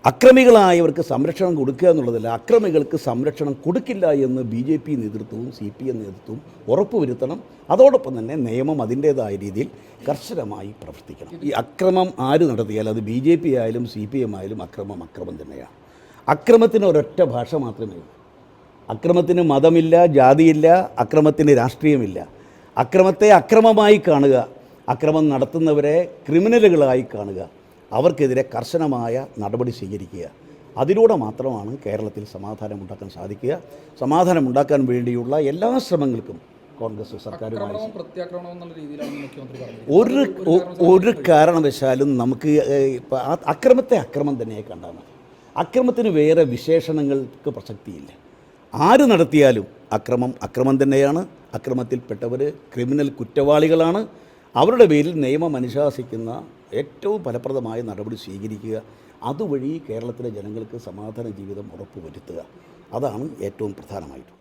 അക്രമികളായവർക്ക് സംരക്ഷണം കൊടുക്കുക എന്നുള്ളതല്ല, അക്രമികൾക്ക് സംരക്ഷണം കൊടുക്കില്ല എന്ന് BJP നേതൃത്വവും CPM നേതൃത്വവും ഉറപ്പുവരുത്തണം. അതോടൊപ്പം തന്നെ നിയമം അതിൻ്റേതായ രീതിയിൽ കർശനമായി പ്രവർത്തിക്കണം. ഈ അക്രമം ആര് നടത്തിയാലും അത് BJP ആയാലും CPM ആയാലും അക്രമം തന്നെയാണ്. അക്രമത്തിന് ഒരൊറ്റ ഭാഷ മാത്രമേ ഉള്ളൂ. അക്രമത്തിന് മതമില്ല, ജാതിയില്ല, അക്രമത്തിന് രാഷ്ട്രീയമില്ല. അക്രമത്തെ അക്രമമായി കാണുക, അക്രമം നടത്തുന്നവരെ ക്രിമിനലുകളായി കാണുക, അവർക്കെതിരെ കർശനമായ നടപടി സ്വീകരിക്കുക. അതിലൂടെ മാത്രമാണ് കേരളത്തിൽ സമാധാനമുണ്ടാക്കാൻ സാധിക്കുക. സമാധാനമുണ്ടാക്കാൻ വേണ്ടിയുള്ള എല്ലാ ശ്രമങ്ങൾക്കും കോൺഗ്രസ് സർക്കാരുമായി ഒരു കാരണവശാലും നമുക്ക് അക്രമത്തെ അക്രമം തന്നെ കണ്ടാൽ മതി. അക്രമത്തിന് വേറെ വിശേഷണങ്ങൾക്ക് പ്രസക്തിയില്ല. ആര് നടത്തിയാലും അക്രമം തന്നെയാണ്. അക്രമത്തിൽപ്പെട്ടവർ ക്രിമിനൽ കുറ്റവാളികളാണ്. അവരുടെ പേരിൽ നിയമം അനുശാസിക്കുന്ന ഏറ്റവും ഫലപ്രദമായ നടപടി സ്വീകരിക്കുക. അതുവഴി കേരളത്തിലെ ജനങ്ങൾക്ക് സമാധാന ജീവിതം ഉറപ്പുവരുത്തുക. അതാണ് ഏറ്റവും പ്രധാനമായിട്ട്.